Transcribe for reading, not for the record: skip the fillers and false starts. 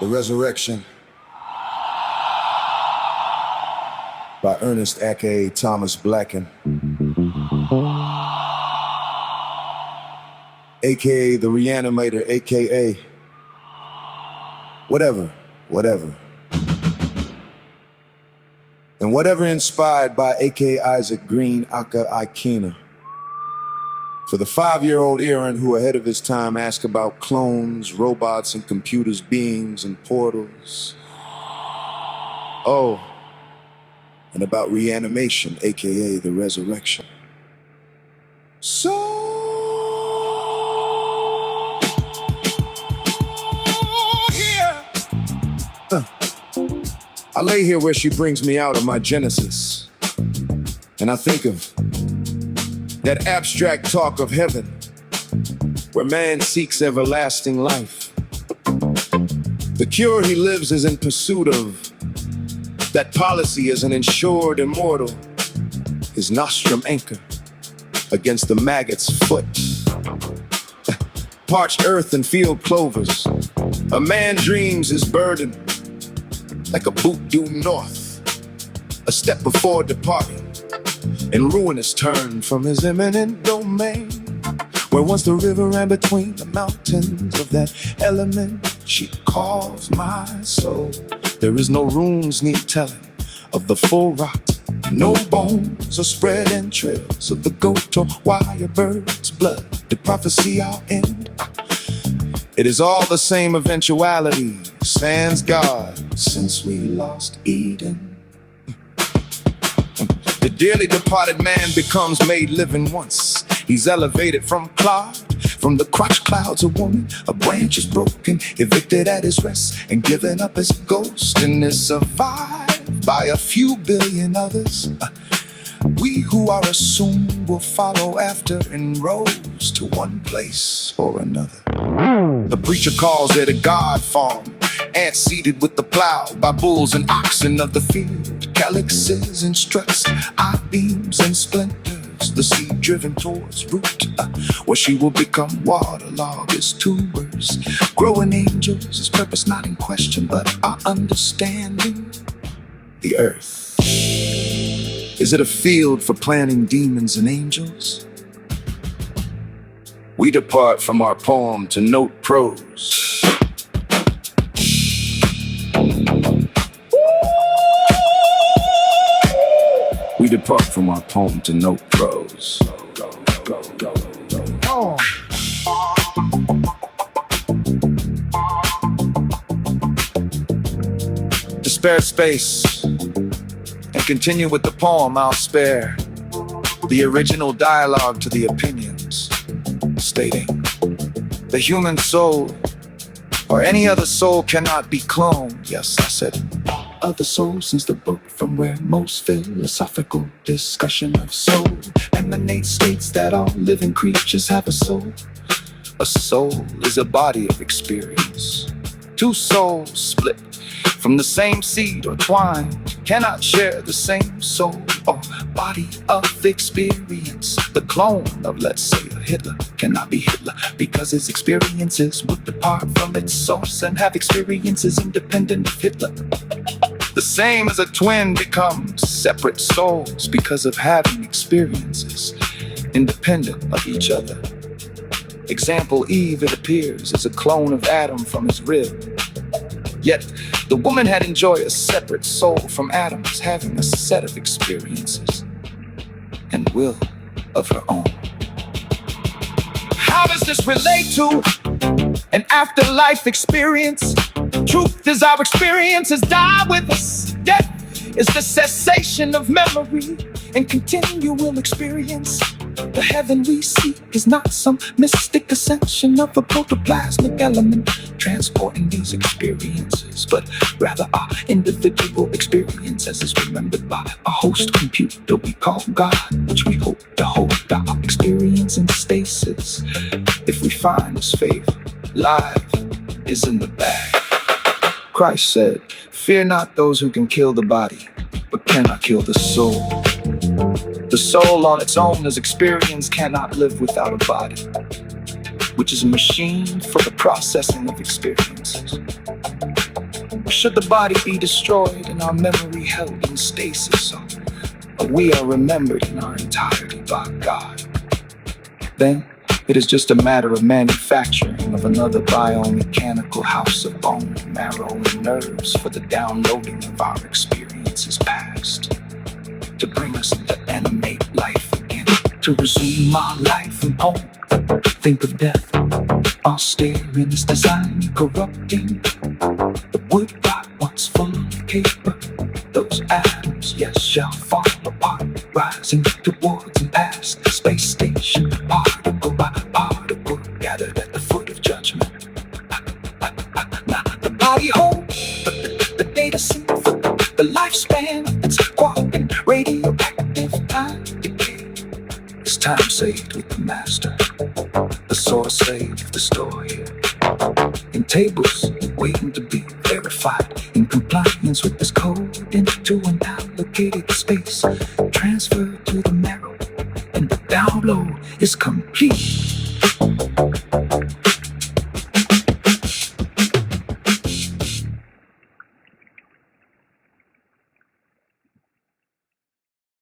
The Resurrection by Ernest aka Thomas Blacken, aka the Reanimator, aka whatever. And whatever inspired by aka Isaac Green aka Ikena. For the 5-year-old errant who ahead of his time asked about clones, robots, and computers, beings, and portals. Oh, and about reanimation, aka the resurrection. So here, I lay here where she brings me out of my genesis, and I think of that abstract talk of heaven, where man seeks everlasting life. The cure he lives is in pursuit of. That policy is an insured immortal, his nostrum anchor against the maggot's foot. Parched earth and field clovers, a man dreams his burden like a boot due north, a step before departing, in ruinous turn from his imminent domain, where once the river ran between the mountains of that element she calls my soul. There is no runes need telling of the full rot, no bones or spread entrails of the goat or wire bird's blood. The prophecy I'll end. It is all the same eventuality, sans God, since we lost Eden. The dearly departed man becomes made living once. He's elevated from clod, from the crotch clouds of woman. A branch is broken, evicted at his rest, and given up as ghost, and is survived by a few billion others. We who are assumed will follow after in rows to one place or another. The preacher calls it a God farm, ants seated with the plow by bulls and oxen of the field, calyxes and struts, I-beams and splinters, the seed driven towards root, where she will become waterlogged as tubers. Growing angels, his purpose not in question, but our understanding. The earth, is it a field for planting demons and angels? We depart from our poem to note prose. We depart from our poem to note prose. Oh. To spare space and continue with the poem, I'll spare the original dialogue to the opinions, stating the human soul or any other soul cannot be cloned. Yes, I said other soul, since the book from where most philosophical discussion of soul emanates states that all living creatures have a soul. A soul is a body of experience. Two souls split from the same seed or twine cannot share the same soul or body of experience. The clone of, let's say, a Hitler cannot be Hitler because his experiences would depart from its source and have experiences independent of Hitler. The same as a twin becomes separate souls because of having experiences independent of each other. Example, Eve, it appears, is a clone of Adam from his rib. Yet, the woman had enjoyed a separate soul from Adam as having a set of experiences and will of her own. How does this relate to an afterlife experience? Truth is our experiences die with us. Death is the cessation of memory and continual experience. The heaven we seek is not some mystic ascension of a protoplasmic element transporting these experiences, but rather our individual experiences is remembered by a host computer we call God, which we hope to hold our experience in stasis. If we find His favor, life is in the bag. Christ said, "Fear not those who can kill the body, but cannot kill the soul." The soul on its own as experience cannot live without a body, which is a machine for the processing of experiences. Should the body be destroyed and our memory held in stasis, so we are remembered in our entirety by God, then it is just a matter of manufacturing of another biomechanical house of bone, marrow, and nerves for the downloading of our experiences past, to bring us to animate life again, to resume our life and home. Think of death, austere in its design, corrupting the wood rot once full of paper. Those atoms, yes, shall fall apart, rising towards and past the space station, particle by particle, gathered at the foot of judgment. Now the body holds the data set for the lifespan of its quark and radioactive time decay. It's time saved with the master, the source saved, the store here, in tables waiting to be verified, in compliance with this code, into an allocated space, transferred to the marrow, and the download is complete.